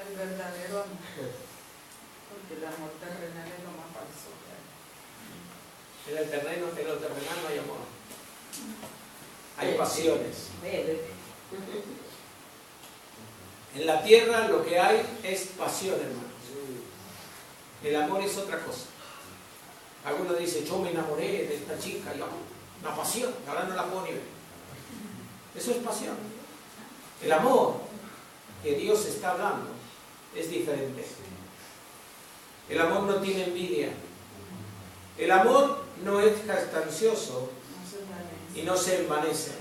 el verdadero amor. Porque el amor terrenal es lo más falso que hay. En lo terrenal no hay amor. Hay pasiones. En la tierra lo que hay es pasión, hermanos. El amor es otra cosa. Algunos dicen, yo me enamoré de esta chica, y una pasión, ahora no la puedo ni ver. Eso es pasión. El amor que Dios está hablando es diferente. El amor no tiene envidia. El amor no es jactancioso y no se envanece.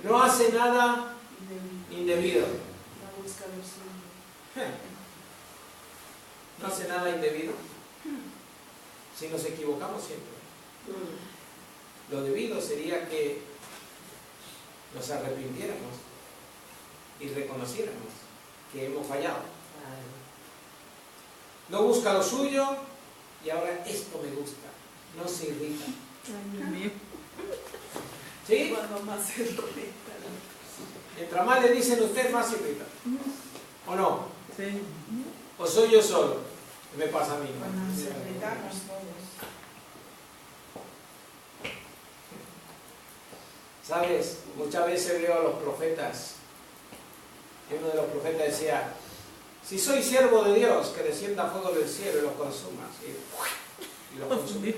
No hace nada indebido. No hace nada indebido. Si nos equivocamos siempre. Lo debido sería que nos arrepintiéramos y reconociéramos que hemos fallado. No busca lo suyo y ahora esto me gusta. No se irrita. ¿Sí? Cuando más se irrita. Mientras más le dicen a usted, más se irrita. ¿O no? Sí. ¿O soy yo solo? ¿Qué me pasa a mí? Cuando nos irritamos todos. ¿Sabes? Muchas veces veo a los profetas. Y uno de los profetas decía, si soy siervo de Dios, que descienda fuego del cielo y lo consuma. Y lo consume.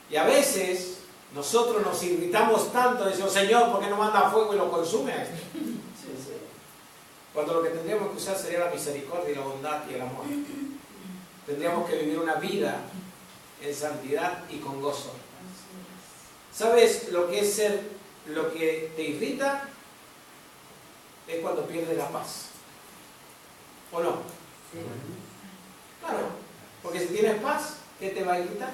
Y a veces nosotros nos irritamos tanto, decimos, Señor, ¿por qué no manda fuego y lo consume a este? Cuando lo que tendríamos que usar sería la misericordia y la bondad y el amor. Tendríamos que vivir una vida en santidad y con gozo. ¿Sabes lo que es ser, lo que te irrita? Es cuando pierdes la paz. ¿O no? Claro, porque si tienes paz, ¿qué te va a irritar?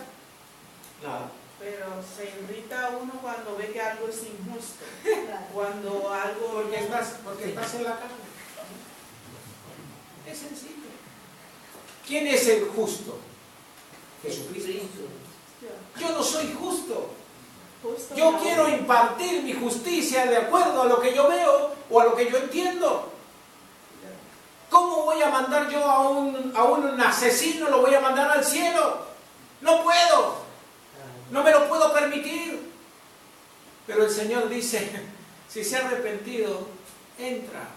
Nada. Pero se irrita uno cuando ve que algo es injusto. Cuando algo... Porque estás en la carne. Es sencillo. ¿Quién es el justo? Jesucristo. Yo no soy justo. Yo quiero impartir mi justicia de acuerdo a lo que yo veo o a lo que yo entiendo. ¿Cómo voy a mandar yo a un asesino? ¿Lo voy a mandar al cielo? No puedo. No me lo puedo permitir. Pero el Señor dice, si se ha arrepentido, entra.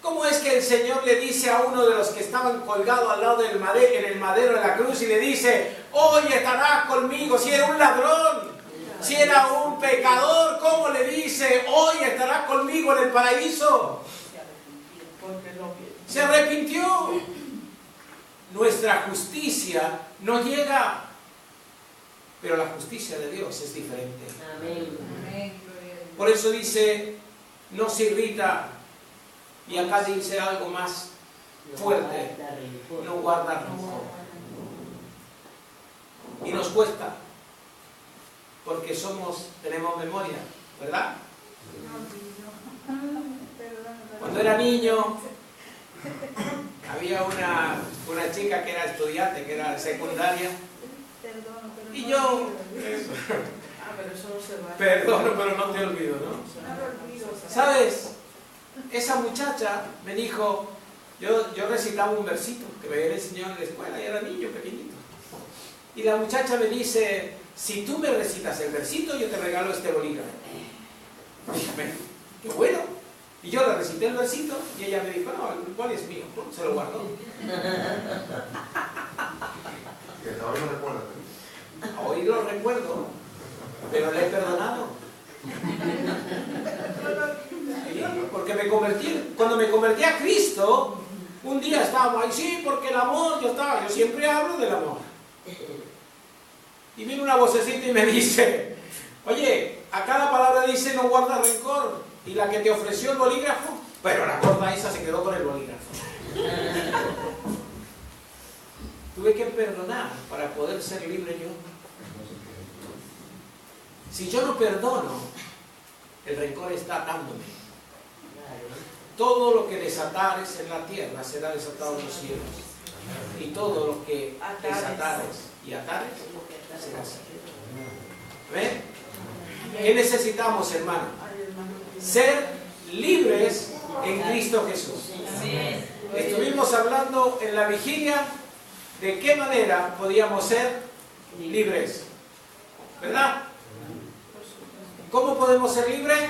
¿Cómo es que el Señor le dice a uno de los que estaban colgados al lado del madero, en el madero de la cruz, y le dice, hoy estarás conmigo? Si era un ladrón, si era un pecador, ¿cómo le dice, hoy estarás conmigo en el paraíso? Se arrepintió. Nuestra justicia no llega, pero la justicia de Dios es diferente. Amén. Por eso dice, no se irrita. Y acá dice algo más fuerte, no guarda rencor. Y nos cuesta, porque tenemos memoria, ¿verdad? Cuando era niño, había una chica que era estudiante, que era secundaria, y yo, pero eso no se va. perdono, pero no te olvido, ¿no? ¿Sabes? Esa muchacha me dijo, yo recitaba un versito que me había enseñado en la escuela, y era niño pequeñito. Y la muchacha me dice, si tú me recitas el versito, yo te regalo este bolígrafo. Dije, qué bueno. Y yo le recité el versito y ella me dijo, no, el boli es mío. Se lo guardó. Hoy no recuerdo. Hoy lo recuerdo, pero le he perdonado. Porque cuando me convertí a Cristo, un día estábamos ahí, sí, porque el amor, yo siempre hablo del amor. Y viene una vocecita y me dice, oye, a cada palabra dice no guarda rencor, y la que te ofreció el bolígrafo, pero la gorda esa se quedó con el bolígrafo. Tuve que perdonar para poder ser libre yo. Si yo no perdono, el rencor está atándome. Todo lo que desatares en la tierra será desatado en los cielos. Y todo lo que desatares y atares será así. ¿Ven? ¿Qué necesitamos, hermano? Ser libres en Cristo Cristo Jesús. Amén. Estuvimos hablando en la vigilia de qué manera podíamos ser libres, ¿verdad? ¿Cómo podemos ser libres?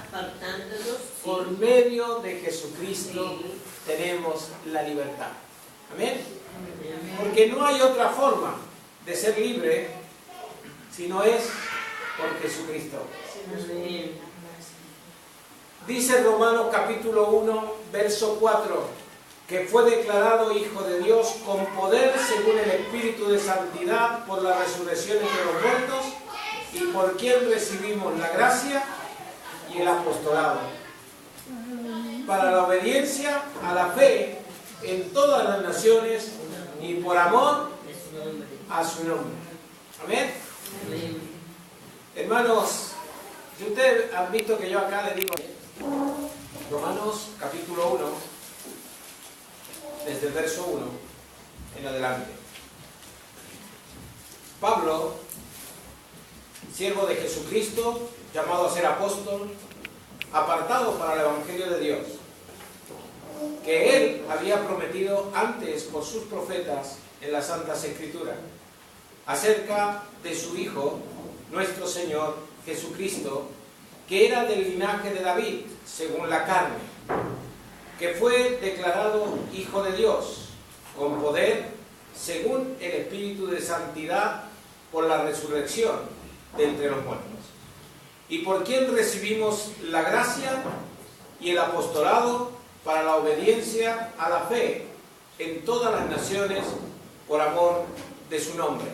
Apartándonos Por medio de Jesucristo tenemos la libertad. Amén. Porque no hay otra forma de ser libre si no es por Jesucristo. Amén. Dice Romanos capítulo 1, verso 4, que fue declarado Hijo de Dios con poder según el Espíritu de Santidad por la resurrección entre los muertos, y por quien recibimos la gracia y el apostolado, para la obediencia a la fe en todas las naciones y por amor De su nombre. a su nombre. Amén. Amén. Hermanos, si ustedes han visto que yo acá le digo Romanos capítulo 1, desde el verso 1 en adelante. Pablo, siervo de Jesucristo, llamado a ser apóstol, apartado para el Evangelio de Dios, que él había prometido antes por sus profetas en las Santas Escrituras, acerca de su Hijo, nuestro Señor Jesucristo, que era del linaje de David, según la carne, que fue declarado Hijo de Dios, con poder, según el Espíritu de Santidad, por la resurrección de entre los muertos, y por quien recibimos la gracia y el apostolado para la obediencia a la fe en todas las naciones por amor de su nombre,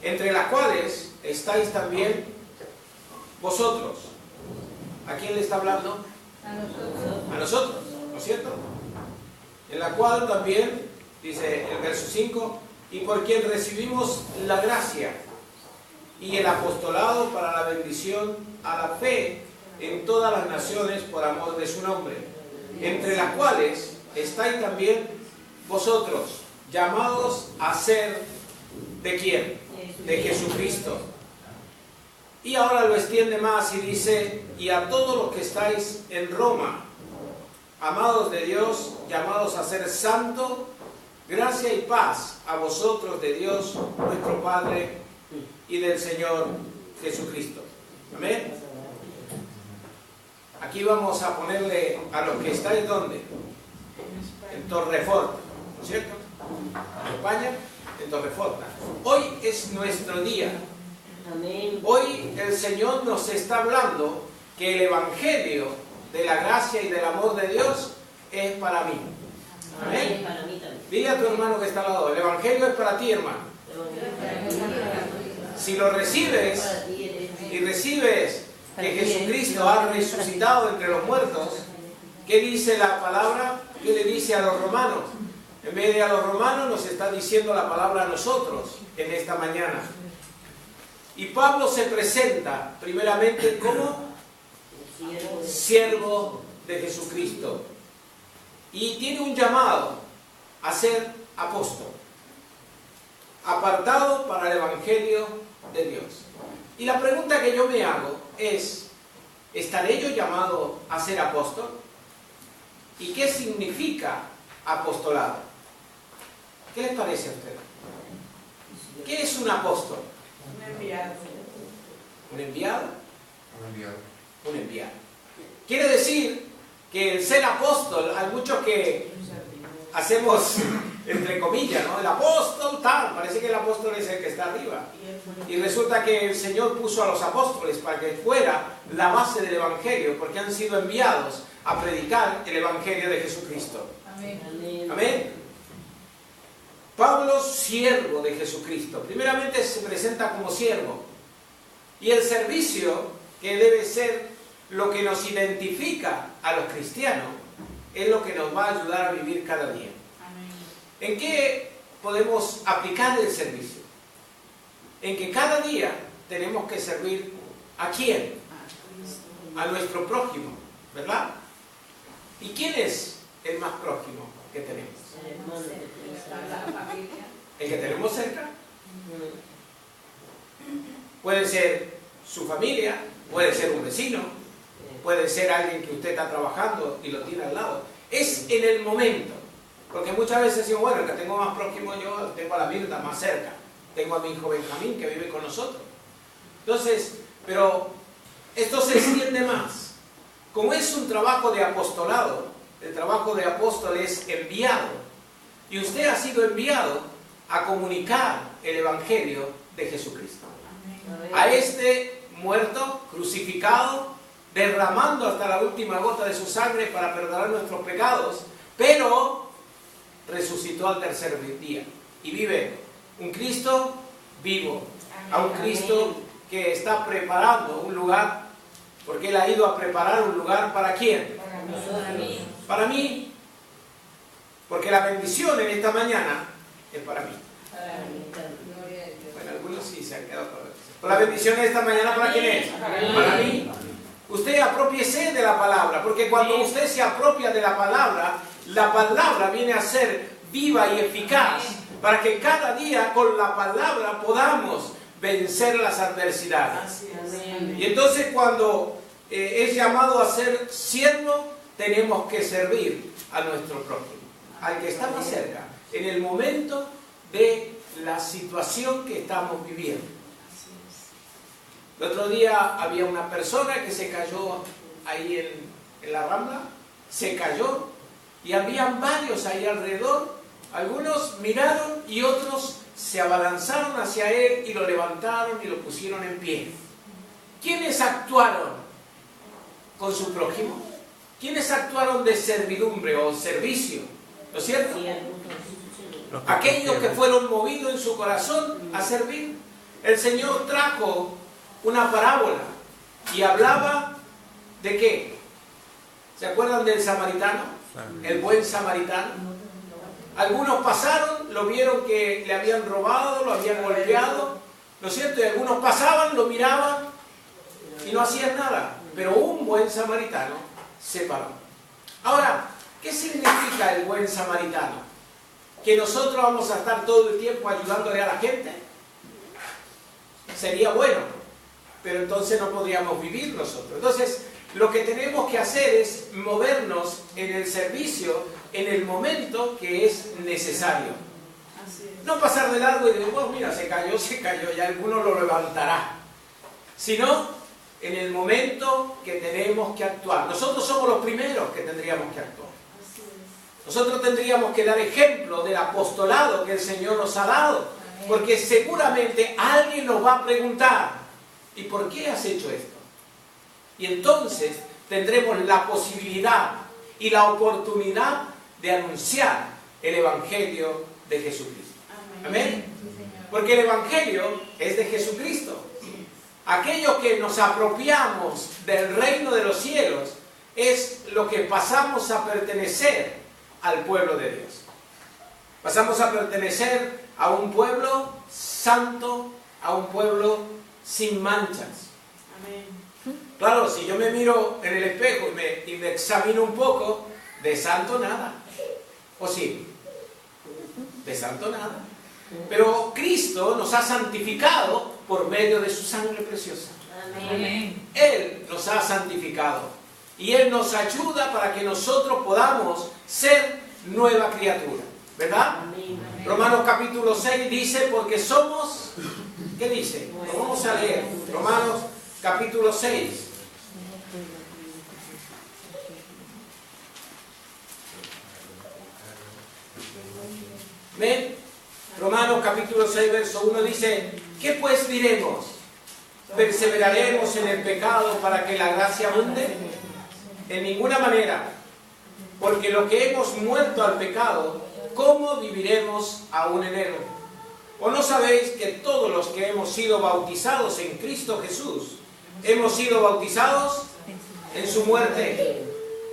entre las cuales estáis también vosotros. ¿A quién le está hablando? A nosotros, ¿no es cierto? En la cual también, dice el verso 5, y por quien recibimos la gracia y el apostolado para la bendición a la fe en todas las naciones por amor de su nombre, entre las cuales estáis también vosotros, llamados a ser ¿de quién? De Jesucristo. Y ahora lo extiende más y dice, y a todos los que estáis en Roma, amados de Dios, llamados a ser santos, gracia y paz a vosotros de Dios, nuestro Padre, y del Señor Jesucristo. Amén. Aquí vamos a ponerle a los que estáis, ¿dónde? En Torrefort, ¿no es cierto? En España, en Torrefort. Hoy es nuestro día. Amén. Hoy el Señor nos está hablando que el Evangelio de la gracia y del amor de Dios es para mí. Amén. Amén. Para mí también. Dile a tu hermano que está al lado, el Evangelio es para ti, hermano. Si lo recibes Para ti eres. y recibes que Jesucristo ha resucitado entre los muertos, ¿qué dice la palabra? ¿Qué le dice a los romanos? En vez de a los romanos nos está diciendo la palabra a nosotros en esta mañana. Y Pablo se presenta primeramente como siervo de Jesucristo. Y tiene un llamado a ser apóstol, apartado para el Evangelio de Dios. Y la pregunta que yo me hago es, ¿estaré yo llamado a ser apóstol? ¿Y qué significa apostolado? ¿Qué les parece a ustedes? ¿Qué es un apóstol? Un enviado. ¿Un enviado? Un enviado. Un enviado. Quiere decir que el ser apóstol, hay muchos que hacemos entre comillas, ¿no? El apóstol tal, parece que el apóstol es el que está arriba. Y resulta que el Señor puso a los apóstoles para que fuera la base del Evangelio, porque han sido enviados a predicar el Evangelio de Jesucristo. Amén. Amén. Amén. Pablo, siervo de Jesucristo. Primeramente se presenta como siervo. Y el servicio, que debe ser lo que nos identifica a los cristianos, es lo que nos va a ayudar a vivir cada día. Amén. ¿En qué podemos aplicar el servicio? En que cada día tenemos que servir ¿a quién? A nuestro prójimo, ¿verdad? ¿Y quién es el más prójimo que tenemos? El hermano que tienes Está al la lado. familia. ¿El que tenemos cerca? Ujú. Puede ser su familia, puede ser un vecino, puede ser alguien que usted está trabajando y lo tiene al lado. Es en el momento. Porque muchas veces decimos, bueno, el que tengo más próximo yo, tengo a la Virta más cerca. Tengo a mi hijo Benjamín que vive con nosotros. Entonces, pero esto se extiende más. Como es un trabajo de apostolado, el trabajo de apóstol es enviado. Y usted ha sido enviado a comunicar el Evangelio de Jesucristo. A este muerto, crucificado, derramando hasta la última gota de su sangre para perdonar nuestros pecados, pero resucitó al tercer día y vive un Cristo vivo, a un Cristo que está preparando un lugar, porque Él ha ido a preparar un lugar ¿para quién? Para mí, porque la bendición en esta mañana es para mí. Bueno, algunos sí se han quedado con la bendición. La bendición en esta mañana ¿para quién es? Para mí. Usted apropiese de la palabra, porque cuando usted se apropia de la palabra viene a ser viva y eficaz, para que cada día con la palabra podamos vencer las adversidades. Y entonces cuando es llamado a ser siervo, tenemos que servir a nuestro prójimo, al que está más cerca, en el momento de la situación que estamos viviendo. El otro día había una persona que se cayó ahí en la Rambla, se cayó, y habían varios ahí alrededor. Algunos miraron y otros se abalanzaron hacia él y lo levantaron y lo pusieron en pie. ¿Quiénes actuaron con su prójimo? ¿Quiénes actuaron de servidumbre o servicio? ¿No es cierto? Aquellos que fueron movidos en su corazón a servir. El Señor trajo una parábola y hablaba ¿de qué? ¿Se acuerdan del samaritano? El buen samaritano. Algunos pasaron, lo vieron que le habían robado, lo habían golpeado, ¿no es cierto? Y algunos pasaban, lo miraban y no hacían nada. Pero un buen samaritano se paró. Ahora, ¿qué significa el buen samaritano? ¿Que nosotros vamos a estar todo el tiempo ayudándole a la gente? Sería bueno, pero entonces no podríamos vivir nosotros. Entonces, lo que tenemos que hacer es movernos en el servicio en el momento que es necesario. No pasar de largo y decir, bueno, mira, se cayó, y alguno lo levantará. Sino en el momento que tenemos que actuar. Nosotros somos los primeros que tendríamos que actuar. Nosotros tendríamos que dar ejemplo del apostolado que el Señor nos ha dado. Porque seguramente alguien nos va a preguntar, ¿y por qué has hecho esto? Y entonces tendremos la posibilidad y la oportunidad de anunciar el Evangelio de Jesucristo. Amén. Porque el Evangelio es de Jesucristo. Aquellos que nos apropiamos del reino de los cielos es lo que pasamos a pertenecer al pueblo de Dios. Pasamos a pertenecer a un pueblo santo, a un pueblo sin manchas. Amén. Claro, si yo me miro en el espejo y me examino un poco, de santo nada. ¿O sí? De santo nada. Pero Cristo nos ha santificado por medio de su sangre preciosa. Amén. Él nos ha santificado. Y Él nos ayuda para que nosotros podamos ser nueva criatura. ¿Verdad? Amén. Romanos capítulo 6 dice, porque somos... ¿Qué dice? Lo vamos a leer. Romanos capítulo 6. ¿Ven? Romanos capítulo 6, verso 1 dice, ¿qué pues diremos? ¿Perseveraremos en el pecado para que la gracia abunde? En ninguna manera. Porque lo que hemos muerto al pecado, ¿cómo viviremos aún en él? ¿O no sabéis que todos los que hemos sido bautizados en Cristo Jesús, hemos sido bautizados en su muerte?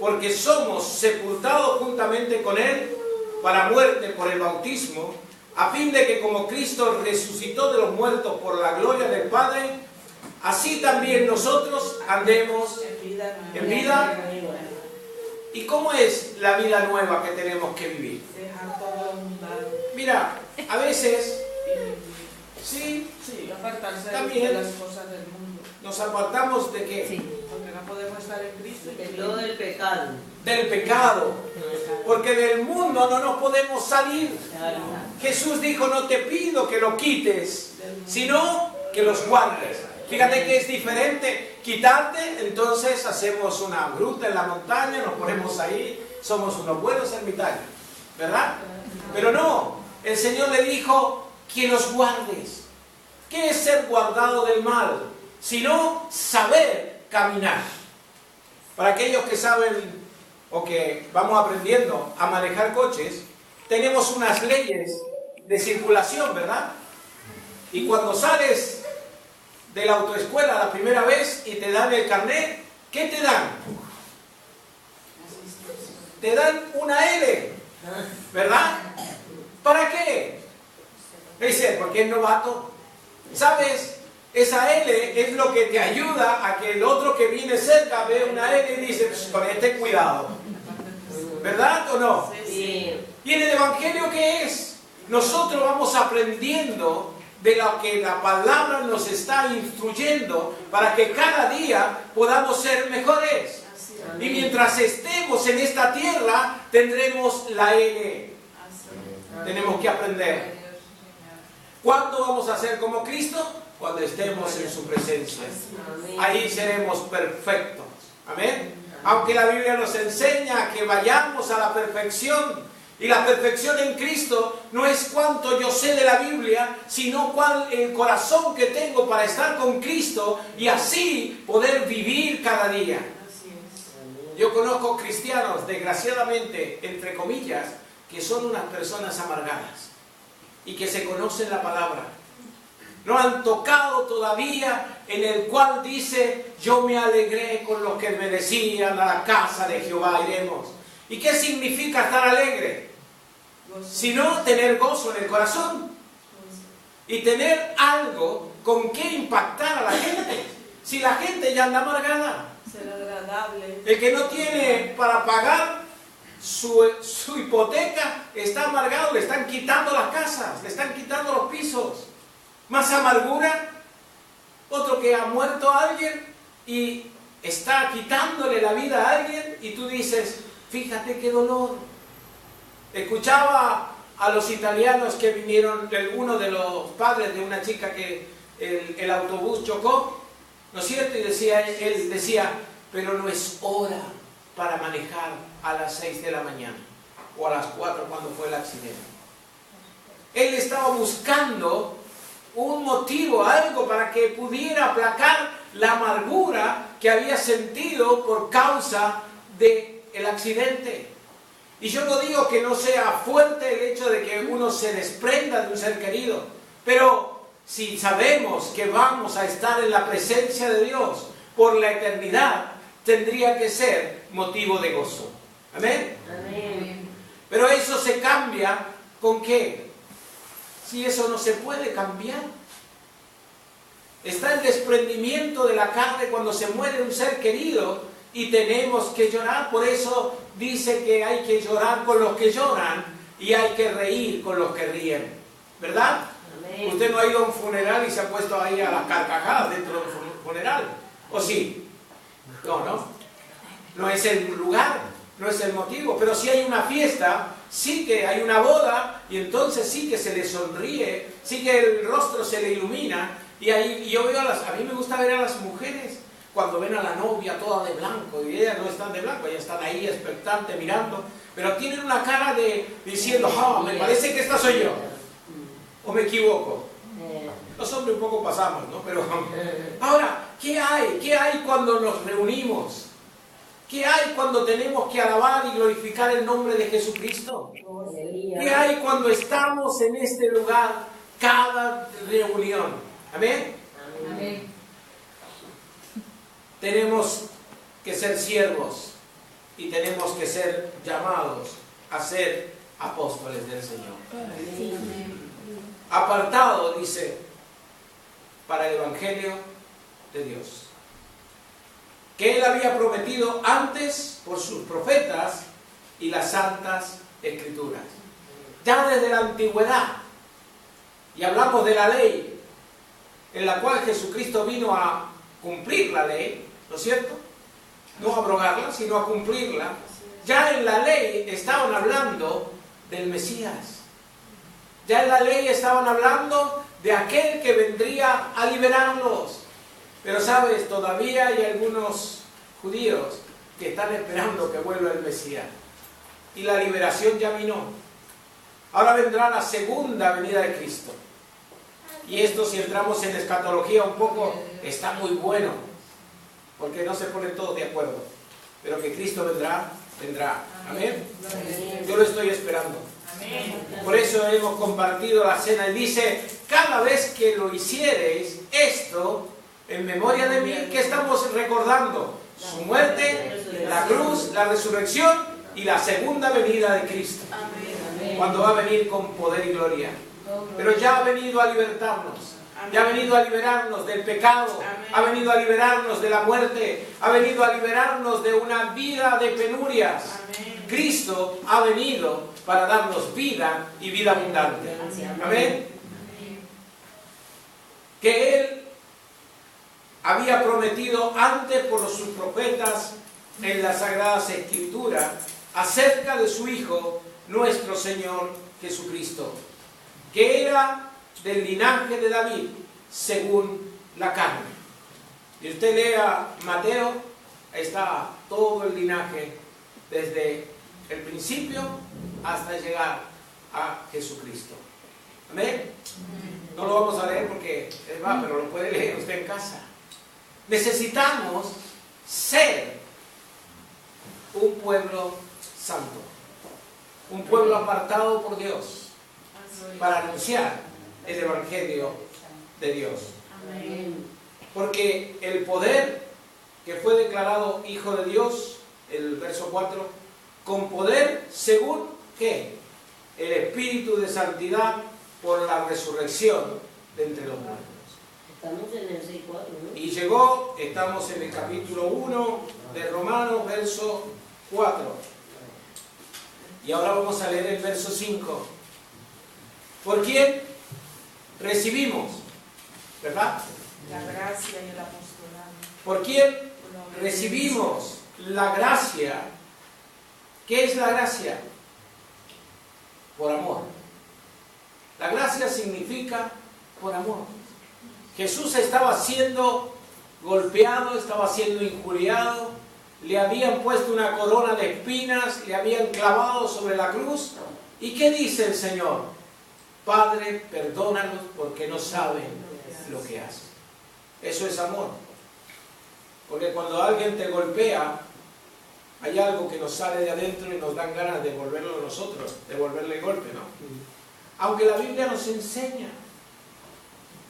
Porque somos sepultados juntamente con Él para muerte por el bautismo, a fin de que como Cristo resucitó de los muertos por la gloria del Padre, así también nosotros andemos en vida. ¿Y cómo es la vida nueva que tenemos que vivir? Dejar todo mundano. Mira, a veces, sí, Apartarse también de las cosas del mundo. nos apartamos de qué? Sí. Porque no podemos estar en Cristo. De todo el pecado. Del pecado. Porque del mundo no nos podemos salir. Claro. Jesús dijo, no te pido que lo quites, sino que los guardes. Fíjate que es diferente quitarte, entonces hacemos una gruta en la montaña, nos ponemos ahí, somos unos buenos ermitaños, ¿verdad? Pero no, el Señor le dijo que los guardes. ¿Qué es ser guardado del mal? Sino saber caminar. Para aquellos que saben o que vamos aprendiendo a manejar coches, tenemos unas leyes de circulación, ¿verdad? Y cuando sales de la autoescuela la primera vez y te dan el carnet, ¿qué te dan? Te dan una L, ¿verdad? ¿Para qué? Dice, porque es novato. ¿Sabes? Esa L es lo que te ayuda a que el otro que viene cerca ve una L y dice, pues, con este cuidado. ¿Verdad o no? Sí. ¿Y en el Evangelio qué es? Nosotros vamos aprendiendo de lo que la palabra nos está instruyendo para que cada día podamos ser mejores. Y mientras estemos en esta tierra, tendremos la L. Tenemos que aprender. ¿Cuándo vamos a ser como Cristo? Cuando estemos en su presencia. Ahí seremos perfectos. Amén. Aunque la Biblia nos enseña que vayamos a la perfección, y la perfección en Cristo no es cuánto yo sé de la Biblia, sino cuál el corazón que tengo para estar con Cristo y así poder vivir cada día. Yo conozco cristianos, desgraciadamente, entre comillas, que son unas personas amargadas y que se conocen la palabra. No han tocado todavía en el cual dice, yo me alegré con los que me decían, a la casa de Jehová iremos. ¿Y qué significa estar alegre? Sino tener gozo en el corazón y tener algo con que impactar a la gente. Si la gente ya anda amargada, Ser agradable. el que no tiene para pagar su hipoteca está amargado, le están quitando las casas, le están quitando los pisos. Más amargura, otro que ha muerto a alguien y está quitándole la vida a alguien y tú dices, fíjate qué dolor. Escuchaba a los italianos que vinieron, uno de los padres de una chica que el autobús chocó, ¿no es cierto? Y él decía, pero no es hora para manejar a las 6 de la mañana o a las 4 cuando fue el accidente. Él estaba buscando un motivo, algo para que pudiera aplacar la amargura que había sentido por causa del accidente. Y yo no digo que no sea fuerte el hecho de que uno se desprenda de un ser querido, pero si sabemos que vamos a estar en la presencia de Dios por la eternidad, tendría que ser motivo de gozo. ¿Amén? Amén. Pero eso se cambia ¿con qué? Si eso no se puede cambiar. Está el desprendimiento de la carne cuando se muere un ser querido y tenemos que llorar. Por eso dice que hay que llorar con los que lloran y hay que reír con los que ríen. ¿Verdad? Amén. Usted no ha ido a un funeral y se ha puesto ahí a las carcajadas dentro de un funeral. ¿O sí? No. No es el lugar, no es el motivo. Pero si hay una fiesta, sí que hay una boda y entonces sí que se le sonríe, sí que el rostro se le ilumina. Y ahí yo veo a mí me gusta ver a las mujeres cuando ven a la novia toda de blanco y ellas no están de blanco, ellas están ahí expectantes mirando, pero tienen una cara diciendo, me parece que esta soy yo, o me equivoco. Los hombres un poco pasamos, ¿no? Pero ahora, ¿qué hay? ¿Qué hay cuando nos reunimos? ¿Qué hay cuando tenemos que alabar y glorificar el nombre de Jesucristo? ¿Qué hay cuando estamos en este lugar cada reunión? ¿Amén? Amén. Tenemos que ser siervos y tenemos que ser llamados a ser apóstoles del Señor. Apartado, dice, para el Evangelio de Dios, que Él había prometido antes por sus profetas y las santas Escrituras. Ya desde la antigüedad, y hablamos de la ley, en la cual Jesucristo vino a cumplir la ley, ¿no es cierto? No a abrogarla, sino a cumplirla. Ya en la ley estaban hablando del Mesías. Ya en la ley estaban hablando de aquel que vendría a liberarlos. Pero sabes, todavía hay algunos judíos que están esperando que vuelva el Mesías. Y la liberación ya vino. Ahora vendrá la segunda venida de Cristo. Y esto, si entramos en escatología un poco, está muy bueno. Porque no se ponen todos de acuerdo. Pero que Cristo vendrá, vendrá. Amén. Yo lo estoy esperando. Por eso hemos compartido la cena. Y dice, cada vez que lo hiciereis, esto, en memoria de mí, ¿qué estamos recordando? Su muerte, la cruz, la resurrección y la segunda venida de Cristo. Cuando va a venir con poder y gloria. Pero ya ha venido a libertarnos. Ya ha venido a liberarnos del pecado. Ha venido a liberarnos de la muerte. Ha venido a liberarnos de una vida de penurias. Cristo ha venido para darnos vida y vida abundante. Amén. Que Él había prometido antes por sus profetas en las Sagradas Escrituras acerca de su Hijo, nuestro Señor Jesucristo, que era del linaje de David, según la carne. Y usted lea Mateo, ahí está todo el linaje, desde el principio hasta llegar a Jesucristo. ¿Amén? No lo vamos a leer porque es más, pero lo puede leer usted en casa. Necesitamos ser un pueblo santo, un pueblo apartado por Dios, para anunciar el Evangelio de Dios. Porque el poder que fue declarado Hijo de Dios, el verso 4, con poder según ¿qué? El Espíritu de Santidad por la resurrección de entre los muertos. Estamos en el 6.4, ¿no? Y llegó, estamos en el capítulo 1 de Romanos, verso 4. Y ahora vamos a leer el verso 5. ¿Por quién recibimos? ¿Verdad? La gracia y el apostolado. ¿Por quién recibimos la gracia? ¿Qué es la gracia? Por amor. La gracia significa por amor. Jesús estaba siendo golpeado, estaba siendo injuriado, le habían puesto una corona de espinas, le habían clavado sobre la cruz. ¿Y qué dice el Señor? Padre, perdónalos porque no saben lo que hacen. Eso es amor. Porque cuando alguien te golpea, hay algo que nos sale de adentro y nos dan ganas de devolverlo a nosotros, devolverle el golpe, ¿no? Aunque la Biblia nos enseña,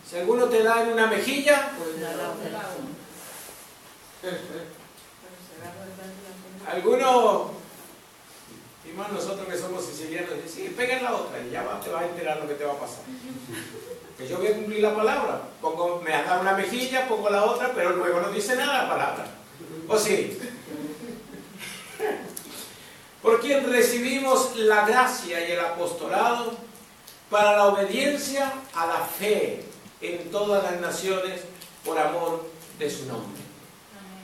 si alguno te da en una mejilla, Pues nada, algunos, y más nosotros que somos sicilianos, dicen, sí, pega en la otra y ya te vas a enterar lo que te va a pasar. Que yo voy a cumplir la palabra, me has dado una mejilla, pongo la otra, pero luego no dice nada la palabra. ¿O sí? Por quien recibimos la gracia y el apostolado para la obediencia a la fe en todas las naciones por amor de su nombre.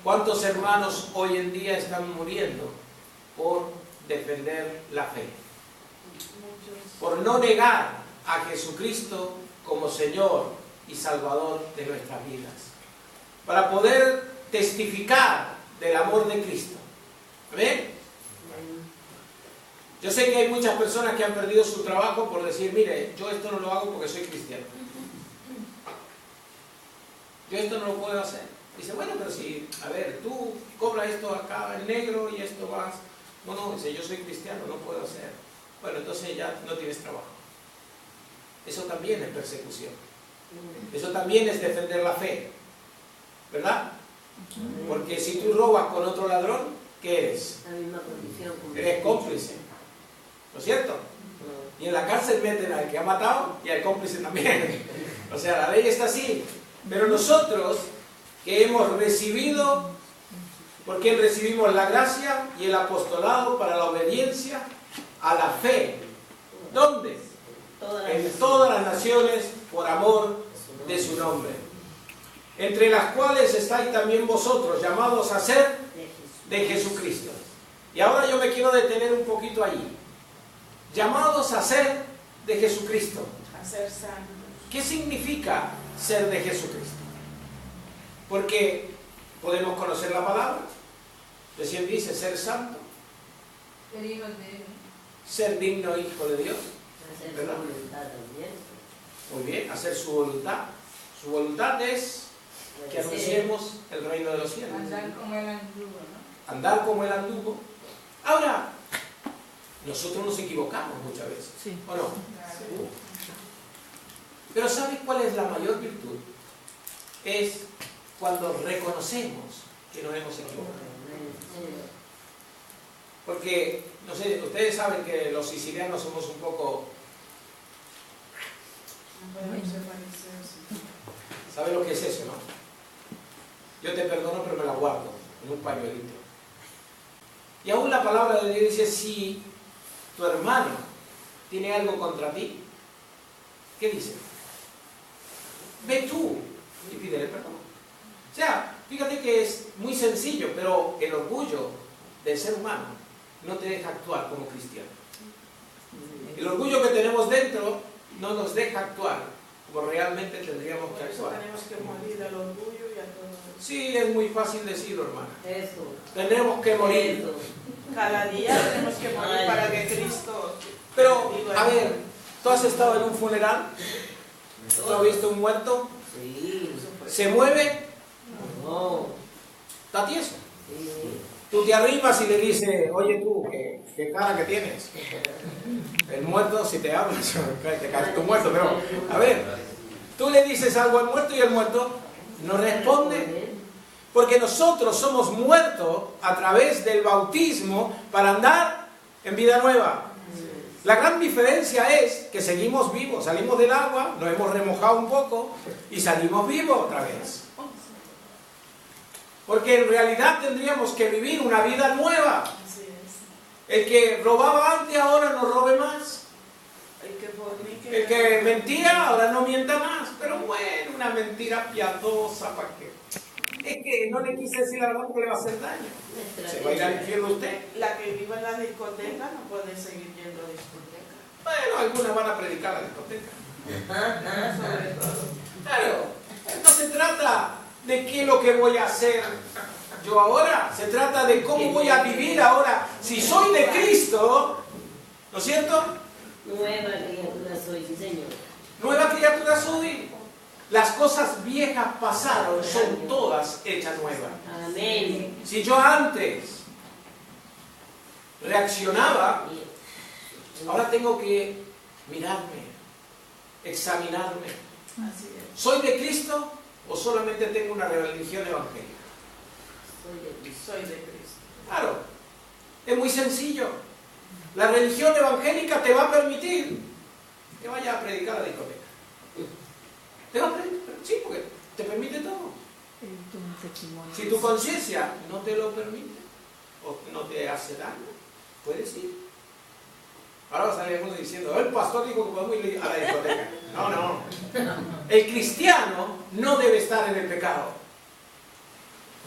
¿Cuántos hermanos hoy en día están muriendo por defender la fe? Por no negar a Jesucristo como Señor y Salvador de nuestras vidas. Para poder testificar del amor de Cristo. ¿Amén? Yo sé que hay muchas personas que han perdido su trabajo por decir, mire, yo esto no lo hago porque soy cristiano. Yo esto no lo puedo hacer. Dice, bueno, pero si, a ver, tú cobras esto acá en negro y esto vas. No, dice, yo soy cristiano, no puedo hacer. Bueno, entonces ya no tienes trabajo. Eso también es persecución. Eso también es defender la fe. ¿Verdad? Porque si tú robas con otro ladrón, ¿qué eres? La misma condición. Eres cómplice. ¿No es cierto? Y en la cárcel meten al que ha matado y al cómplice también. O sea, la ley está así. Pero nosotros que hemos recibido, ¿por qué recibimos la gracia y el apostolado para la obediencia a la fe? ¿Dónde? En todas las naciones por amor de su nombre. entre las cuales estáis también vosotros, llamados a ser de Jesucristo. Y ahora yo me quiero detener un poquito allí. Llamados a ser de Jesucristo. A ser santos. ¿Qué significa ser de Jesucristo? Porque podemos conocer la palabra. Recién dice ser santo, Ser hijos de Él. ser digno hijo de Dios. Hacer ¿Verdad? su voluntad también. Muy bien, hacer su voluntad. Su voluntad es que anunciemos el reino de los cielos. Andar como Él anduvo, ¿no? Andar como Él anduvo. Ahora, nosotros nos equivocamos muchas veces, Sí. ¿o no? Claro. Pero ¿sabes cuál es la mayor virtud? Es cuando reconocemos que nos hemos equivocado. Porque, no sé, ustedes saben que los sicilianos somos un poco... No podemos ser fariseos. ¿Saben lo que es eso, no? Yo te perdono, pero me la guardo en un pañuelito. Y aún la palabra de Dios dice, si tu hermano tiene algo contra ti, ¿qué dice? Ve tú y pídele perdón. O sea, fíjate que es muy sencillo, pero el orgullo del ser humano no te deja actuar como cristiano. El orgullo que tenemos dentro no nos deja actuar como realmente tendríamos que Por eso actuar. tenemos que morir al orgullo y a todo eso. Sí, es muy fácil decirlo, hermana. Eso. Tenemos que morir. Eso. Cada día tenemos que morir para que Cristo... Pero, viva a en ver, ¿tú has estado en un funeral? ¿Tú has visto un muerto? Sí. nosotros. ¿Se mueve? No. ¿Está tieso? Sí. Tú te arrimas y le dices, oye tú, ¿qué cara que tienes? El muerto, si te hablas, te caes tu muerto, pero, a ver, tú le dices algo al muerto y el muerto no responde. Porque nosotros somos muertos a través del bautismo para andar en vida nueva. La gran diferencia es que seguimos vivos, salimos del agua, nos hemos remojado un poco y salimos vivos otra vez. Porque en realidad tendríamos que vivir una vida nueva. Así es. El que robaba antes ahora no robe más. El que fornique... El que mentía ahora no mienta más. Pero bueno, una mentira piadosa, ¿para qué? Es que no le quise decir la verdad porque le va a hacer daño. Se va a ir al infierno usted. La que vive en la discoteca no puede seguir yendo a discoteca. Bueno, algunas van a predicar a la discoteca. Sobre todo. Claro, no se trata de qué es lo que voy a hacer yo ahora. Se trata de cómo voy a vivir ahora. Si soy de Cristo, ¿no es cierto? Nueva criatura soy, sí señor. Nueva criatura soy. Las cosas viejas pasaron, son todas hechas nuevas. Amén. Si yo antes reaccionaba, ahora tengo que mirarme, examinarme. Así es. ¿Soy de Cristo o solamente tengo una religión evangélica? Soy de Cristo. Soy de Cristo. Claro, es muy sencillo. La religión evangélica te va a permitir que vayas a predicar a la discoteca. Te va a permitir, sí, porque te permite todo. Si tu conciencia no te lo permite o no te hace daño, puedes ir. Ahora va a salir algunos diciendo, el pastor dijo que podemos ir a la discoteca. No, no. El cristiano no debe estar en el pecado.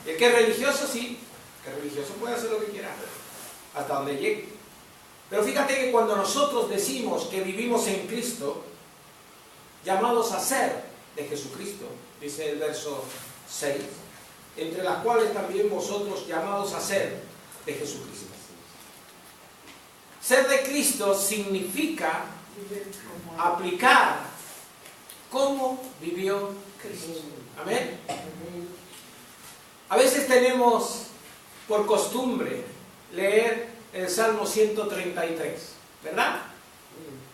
El que es religioso, sí. El religioso puede hacer lo que quiera, hasta donde llegue. Pero fíjate que cuando nosotros decimos que vivimos en Cristo, llamados a ser de Jesucristo, dice el verso 6, entre las cuales también vosotros llamados a ser de Jesucristo. Ser de Cristo significa Vivir como aplicar cómo vivió Cristo. Amén. Amén. A veces tenemos por costumbre leer el Salmo 133, ¿verdad?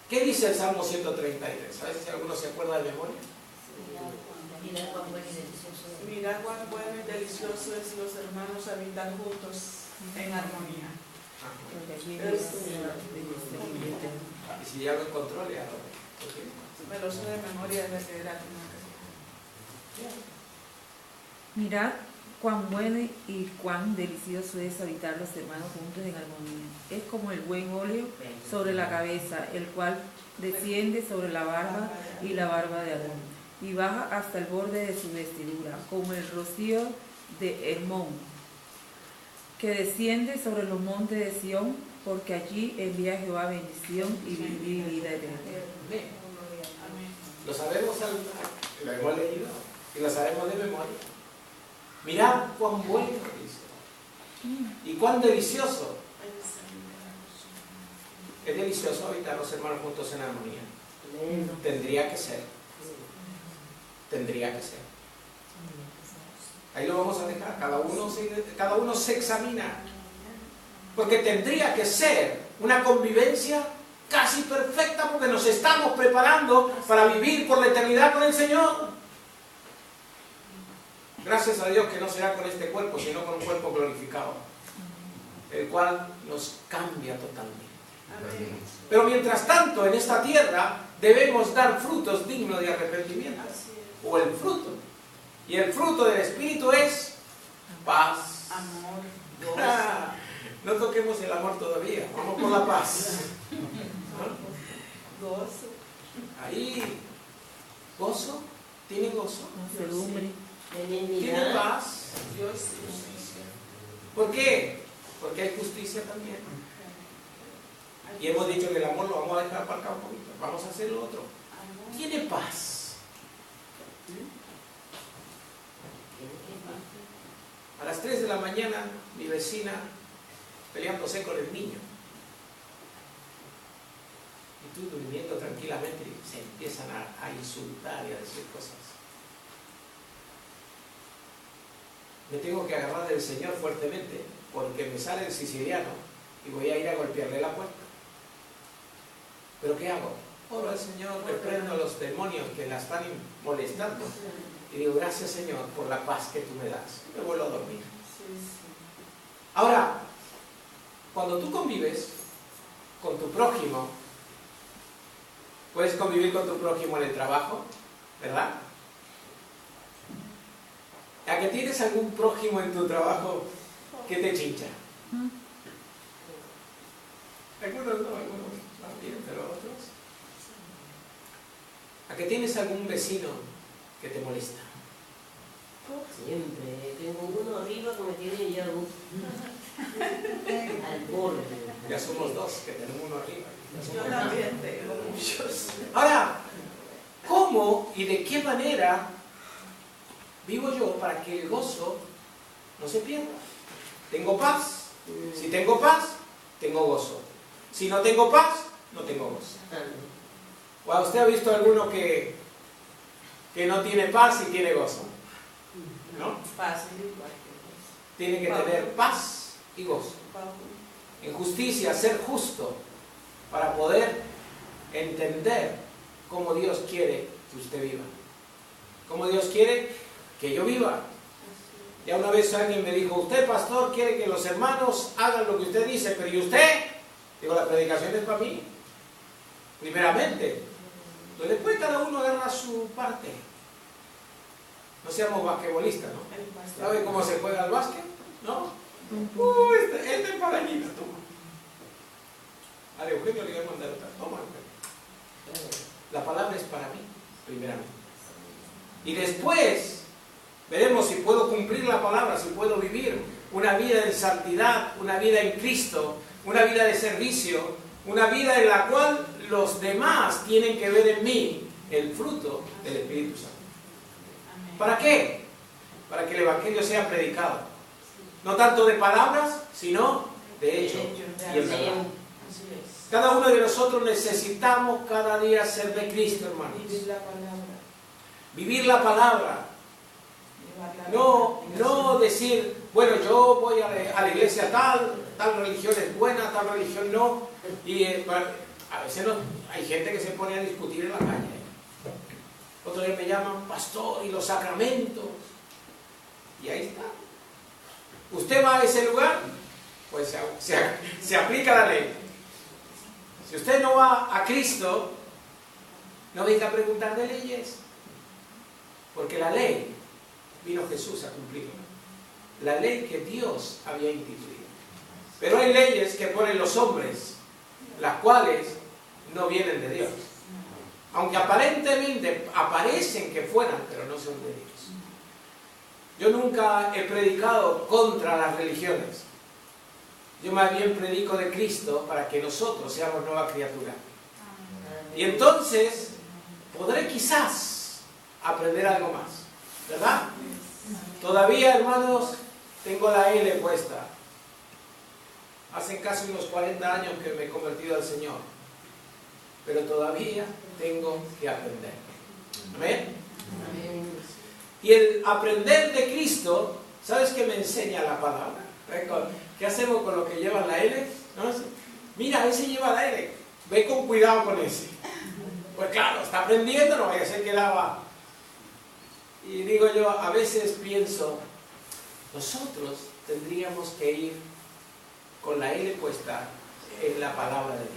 ¿Qué dice el Salmo 133? A ver si alguno se acuerda de memoria. Mira cuán bueno y delicioso es. Mira cuán bueno y delicioso es los hermanos habitar juntos en armonía. Y si ya lo encontró, le hago. Me lo sé de memoria desde que era una Mirad cuán bueno y cuán delicioso es habitar los hermanos juntos en armonía. Es como el buen óleo sobre la cabeza, el cual desciende sobre la barba y la barba de Aarón, y baja hasta el borde de su vestidura, como el rocío de Hermón, que desciende sobre los montes de Sión, porque allí envía Jehová bendición y vida eterna. Lo sabemos, lo hemos leído y lo sabemos de memoria. Mirad cuán bueno, dice, y cuán delicioso. Es delicioso habitar los hermanos juntos en armonía. Tendría que ser. Tendría que ser. Ahí lo vamos a dejar. Cada uno se examina. Porque tendría que ser una convivencia casi perfecta, porque nos estamos preparando para vivir por la eternidad con el Señor. Gracias a Dios que no será con este cuerpo, sino con un cuerpo glorificado, el cual nos cambia totalmente. Pero mientras tanto, en esta tierra debemos dar frutos dignos de arrepentimiento, o el fruto. Y el fruto del Espíritu es paz, amor, no toquemos el amor todavía, vamos por la paz. gozo. Ahí, gozo, tiene gozo, Mansedumbre. tiene paz. Dios y justicia. ¿Por qué? Porque hay justicia también. Y hemos dicho que el amor lo vamos a dejar aparcado un poquito, vamos a hacer lo otro. Tiene paz. A las 3 de la mañana, mi vecina peleándose con el niño. Y tú durmiendo tranquilamente, se empiezan a insultar y a decir cosas. Me tengo que agarrar del Señor fuertemente, porque me sale el siciliano y voy a ir a golpearle la puerta. ¿Pero qué hago? Oro al Señor, reprendo a los demonios que la están molestando. Y digo, gracias Señor por la paz que tú me das. Y me vuelvo a dormir. Ahora, cuando tú convives con tu prójimo, puedes convivir con tu prójimo en el trabajo, ¿verdad? ¿A que tienes algún prójimo en tu trabajo que te chincha? Algunos no, algunos van bien, pero otros. ¿A que tienes algún vecino que te molesta? Siempre. Tengo uno arriba que me tiene ya al borde. Ya somos dos que tenemos uno arriba. Yo también tengo muchos. Ahora, ¿cómo y de qué manera vivo yo para que el gozo no se pierda? ¿Tengo paz? Si tengo paz, tengo gozo. Si no tengo paz, no tengo gozo. ¿O usted ha visto alguno que no tiene paz y tiene gozo? ¿No? Fácil igual que Tiene que tener paz y gozo. En justicia, ser justo, para poder entender cómo Dios quiere que usted viva. Cómo Dios quiere que yo viva. Ya una vez alguien me dijo, usted pastor quiere que los hermanos hagan lo que usted dice, pero ¿y usted? Digo, la predicación es para mí, primeramente. Entonces después cada uno agarra su parte. No seamos basquetbolistas, ¿no? ¿Sabe cómo se juega el básquet? ¿No? Este es para allí, toma. A Eugenio le voy a mandar otra. Toma, Eugenio. La palabra es para mí, primeramente. Y después veremos si puedo cumplir la palabra, si puedo vivir una vida de santidad, una vida en Cristo, una vida de servicio, una vida en la cual los demás tienen que ver en mí el fruto del Espíritu Santo. ¿Para qué? Para que el Evangelio sea predicado. No tanto de palabras, sino de hecho y en verdad. Cada uno de nosotros necesitamos cada día ser de Cristo, hermanos. Vivir la palabra. Vivir la palabra. No decir, bueno, yo voy a la iglesia tal religión es buena, tal religión no. Y a veces no, hay gente que se pone a discutir en la calle. Otros días me llaman pastor y los sacramentos. Y ahí está. Usted va a ese lugar, pues se aplica la ley. Si usted no va a Cristo, no venga a preguntar de leyes. Porque la ley vino Jesús a cumplirla. La ley que Dios había instituido. Pero hay leyes que ponen los hombres, las cuales no vienen de Dios. aunque aparentemente aparecen que fueran, pero no son de Dios. Yo nunca he predicado contra las religiones. Yo más bien predico de Cristo para que nosotros seamos nueva criatura. Y entonces podré quizás aprender algo más, ¿verdad? Todavía, hermanos, tengo la L puesta. Hace casi unos 40 años que me he convertido al Señor, pero todavía tengo que aprender. ¿Amén? Y el aprender de Cristo, ¿sabes qué me enseña la palabra? ¿Qué hacemos con lo que lleva la L? ¿No? Mira, ese lleva la L. Ve con cuidado con ese. Pues claro, está aprendiendo, no vaya a ser que la va. Y digo yo, a veces pienso, nosotros tendríamos que ir con la L puesta en la palabra de Dios.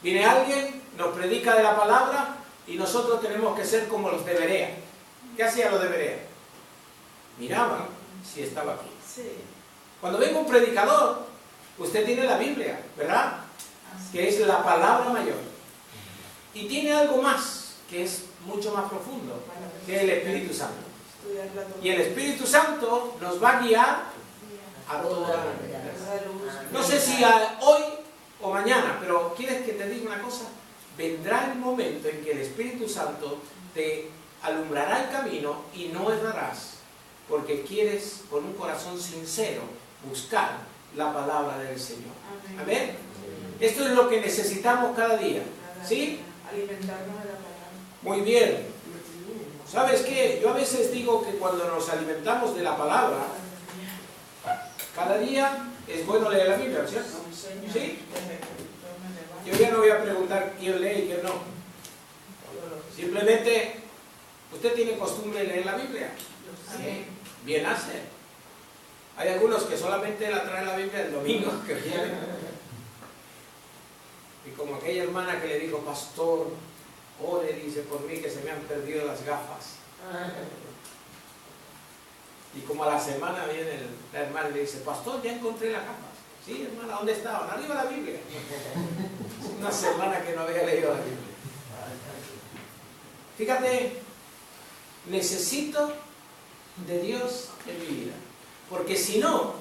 Viene alguien, nos predica de la palabra y nosotros tenemos que ser como los de Berea. ¿Qué hacían los de Berea? Miraban si estaba aquí. Cuando venga un predicador, usted tiene la Biblia, ¿verdad? Que es la palabra mayor. Y tiene algo más, que es mucho más profundo, que es el Espíritu Santo. Y el Espíritu Santo nos va a guiar a toda la verdad. No sé si hoy o mañana, pero ¿quieres que te diga una cosa? Vendrá el momento en que el Espíritu Santo te alumbrará el camino y no errarás, porque quieres con un corazón sincero buscar la palabra del Señor. ¿Amén? Esto es lo que necesitamos cada día. ¿Sí? Alimentarnos de la palabra. Muy bien. ¿Sabes qué? Yo a veces digo que cuando nos alimentamos de la palabra, cada día es bueno leer la Biblia, ¿cierto? ¿Sí? Yo ya no voy a preguntar quién lee y quién no. Simplemente, ¿usted tiene costumbre de leer la Biblia? Sí. Bien hace. Hay algunos que solamente la traen la Biblia el domingo que viene. Y como aquella hermana que le dijo, pastor, ore, dice, por mí que se me han perdido las gafas. Y como a la semana viene la hermana y le dice, pastor, ya encontré las gafas. Sí, hermana, ¿dónde estaban? Arriba la Biblia. Una semana que no había leído la Biblia. Fíjate, necesito de Dios en mi vida. Porque si no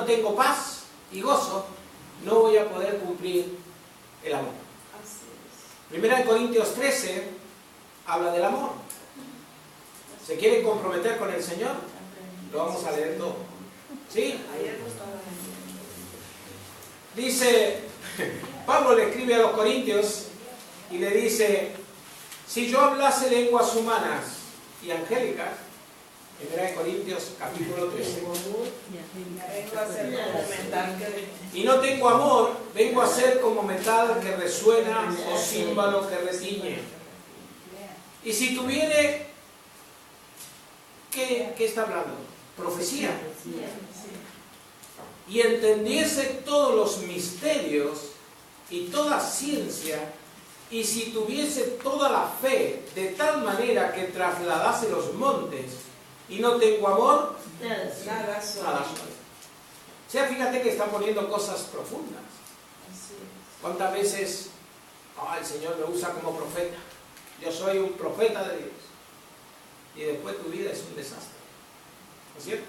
tengo paz y gozo, no voy a poder cumplir el amor. Primera de Corintios 13 habla del amor. ¿Se quieren comprometer con el Señor? Lo vamos a leer todo. ¿Sí? Dice, Pablo le escribe a los Corintios y le dice, si yo hablase lenguas humanas y angélicas, Primera de Corintios capítulo 13. Y no tengo amor, vengo a ser como metal que resuena o címbalo que retiñe. Y si tuviere, ¿qué está hablando? Profecía. Y entendiese todos los misterios y toda ciencia, y si tuviese toda la fe de tal manera que trasladase los montes, y no tengo amor, nada soy. O sea, fíjate que están poniendo cosas profundas. ¿Cuántas veces el Señor me usa como profeta? Yo soy un profeta de Dios. Y después tu vida es un desastre. ¿No es cierto?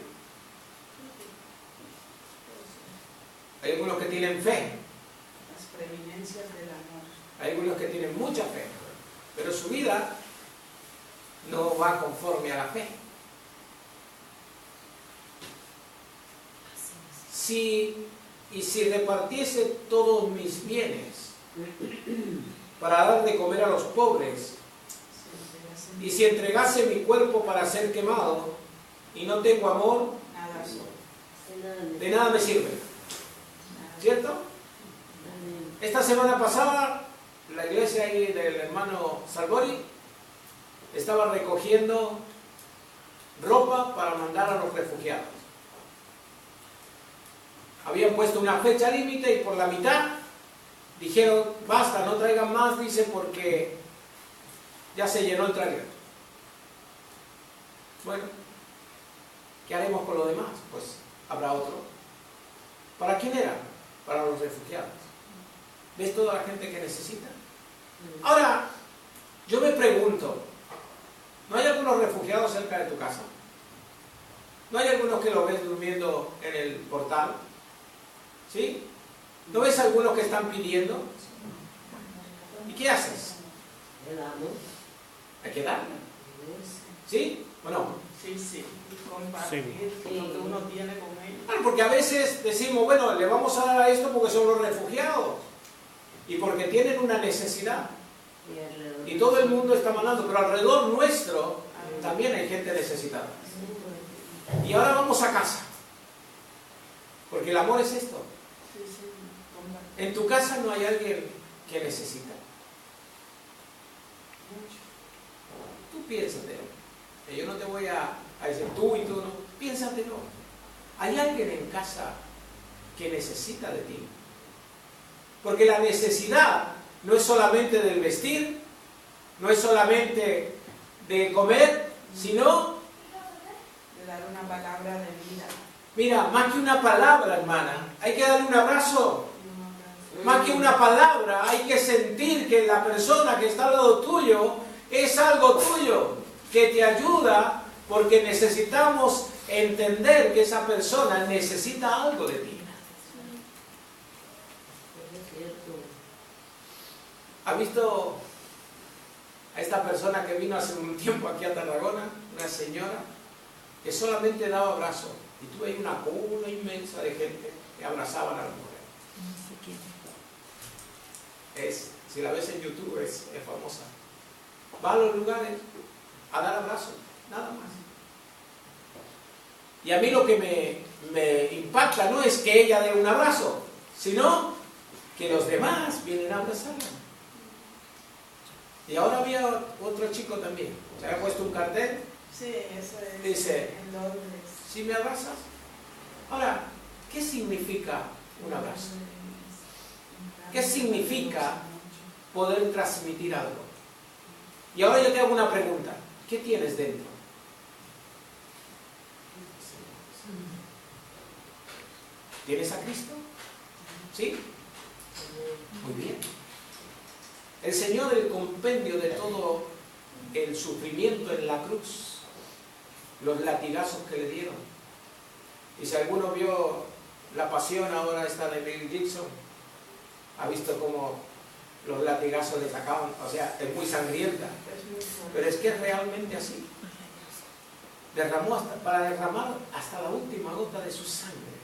Hay algunos que tienen fe. Las preeminencias del amor. Hay algunos que tienen mucha fe. Pero su vida no va conforme a la fe. Si repartiese todos mis bienes para dar de comer a los pobres, y si entregase mi cuerpo para ser quemado, y no tengo amor, de nada me sirve. ¿Cierto? Esta semana pasada, la iglesia ahí del hermano Salvori estaba recogiendo ropa para mandar a los refugiados. Habían puesto una fecha límite y por la mitad dijeron, basta, no traigan más, dice, porque ya se llenó el trailer. Bueno, ¿qué haremos con lo demás? Pues habrá otro. ¿Para quién era? Para los refugiados. ¿Ves toda la gente que necesita? Ahora, yo me pregunto, ¿no hay algunos refugiados cerca de tu casa? ¿No hay algunos que los ves durmiendo en el portal? ¿Sí? ¿No ves algunos que están pidiendo? ¿Y qué haces? Hay que darle. ¿Sí o no? Sí, sí. Y compartir lo que uno tiene con ellos. Bueno, porque a veces decimos, bueno, le vamos a dar a esto porque son los refugiados y porque tienen una necesidad. Y todo el mundo está mandando, pero alrededor nuestro también hay gente necesitada. Y ahora vamos a casa. Porque el amor es esto. Sí, sí. Compartir. En tu casa no hay alguien que necesita. Tú piénsatelo. Que yo no te voy a decir tú y tú no. Piénsatelo. Hay alguien en casa que necesita de ti. Porque la necesidad no es solamente del vestir, no es solamente de comer, sino De dar una palabra de vida. mira, más que una palabra, hermana, hay que darle un abrazo. Y un abrazo. Más que una palabra, hay que sentir que la persona que está al lado tuyo es algo tuyo, que te ayuda, porque necesitamos entender que esa persona necesita algo de ti. ¿Ha visto a esta persona que vino hace un tiempo aquí a Tarragona? Una señora que solamente daba abrazos. Y tú veías una cola inmensa de gente que abrazaban a la mujer. Si la ves en YouTube, es famosa. Va a los lugares a dar abrazos, nada más. Y a mí lo que me impacta no es que ella dé un abrazo, sino que los demás vienen a abrazarla. Y ahora había otro chico también, se había puesto un cartel, Sí, eso es. dice, En Londres. ¿si me abrazas? Ahora, ¿qué significa un abrazo? ¿Qué significa poder transmitir algo? Y ahora yo te hago una pregunta, ¿qué tienes dentro? ¿Tienes a Cristo? ¿Sí? Muy bien. El Señor, el compendio de todo el sufrimiento en la cruz, los latigazos que le dieron. Y si alguno vio la pasión ahora esta de Mel Gibson, ha visto cómo los latigazos le sacaban, o sea, es muy sangrienta, pero es que es realmente así. Derramó para derramar hasta la última gota de su sangre,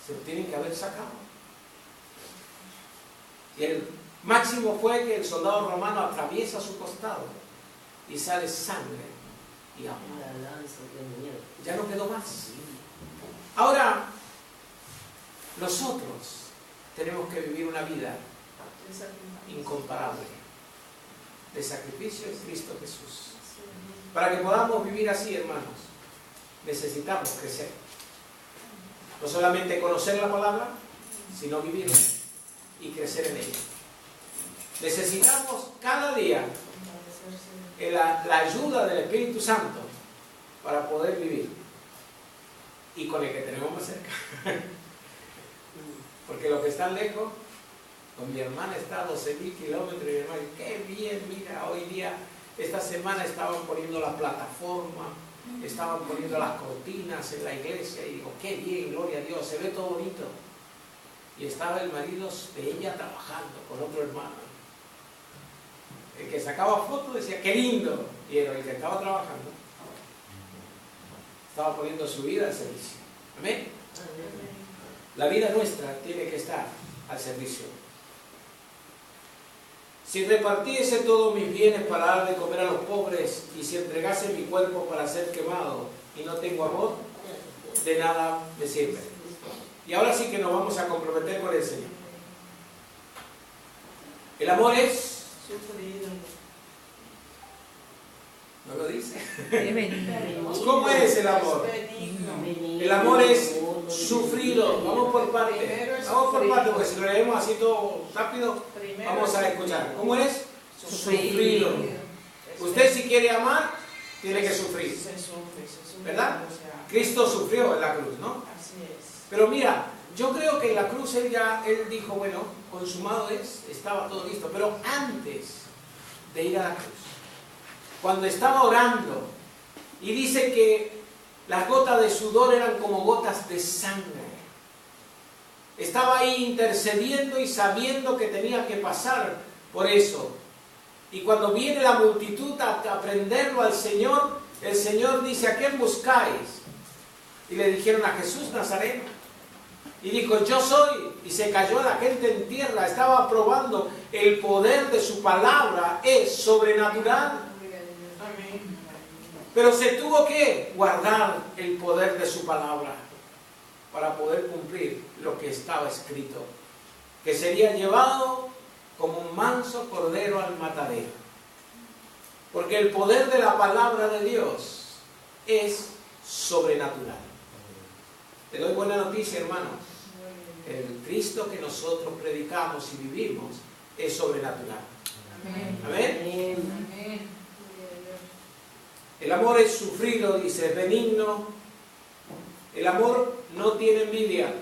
se lo tienen que haber sacado. Y el máximo fue que el soldado romano atraviesa su costado y sale sangre y agua. Ya no quedó más. Ahora, nosotros tenemos que vivir una vida incomparable de sacrificio en Cristo Jesús. Para que podamos vivir así, hermanos, necesitamos crecer. No solamente conocer la palabra, sino vivirla y crecer en ella. Necesitamos cada día la ayuda del Espíritu Santo para poder vivir. Y con el que tenemos más cerca. Porque los que están lejos, con mi hermana está a 12.000 kilómetros, y mi hermana, qué bien, mira, hoy día, esta semana estaban poniendo la plataforma, estaban poniendo las cortinas en la iglesia, y digo, qué bien, gloria a Dios, se ve todo bonito. Y estaba el marido de ella trabajando con otro hermano. El que sacaba fotos decía, qué lindo, y era el que estaba trabajando. Estaba poniendo su vida al servicio. Amén. La vida nuestra tiene que estar al servicio. Si repartiese todos mis bienes para dar de comer a los pobres, y si entregase mi cuerpo para ser quemado, y no tengo amor, de nada me sirve. Y ahora sí que nos vamos a comprometer con el Señor. El amor es... ¿No lo dice? ¿Cómo es el amor? El amor es sufrido. Vamos por partes. Vamos por partes, porque si lo leemos así todo rápido, vamos a escuchar. ¿Cómo es? Sufrido. Usted si quiere amar, tiene que sufrir. ¿Verdad? Cristo sufrió en la cruz, ¿no? Así es. Pero mira, yo creo que en la cruz él dijo, bueno, consumado es, estaba todo listo. Pero antes de ir a la cruz, cuando estaba orando, y dice que las gotas de sudor eran como gotas de sangre. Estaba ahí intercediendo y sabiendo que tenía que pasar por eso. Y cuando viene la multitud a prenderlo al Señor, el Señor dice, ¿a quién buscáis? Y le dijeron, a Jesús Nazareno. Y dijo, yo soy. Y se cayó la gente en tierra. Estaba probando el poder de su palabra. Es sobrenatural. Pero se tuvo que guardar el poder de su palabra para poder cumplir lo que estaba escrito. Que sería llevado como un manso cordero al matadero. Porque el poder de la palabra de Dios es sobrenatural. Te doy buena noticia, hermano. El Cristo que nosotros predicamos y vivimos es sobrenatural. Amén. Amén. El amor es sufrido, dice, es benigno. El amor no tiene envidia.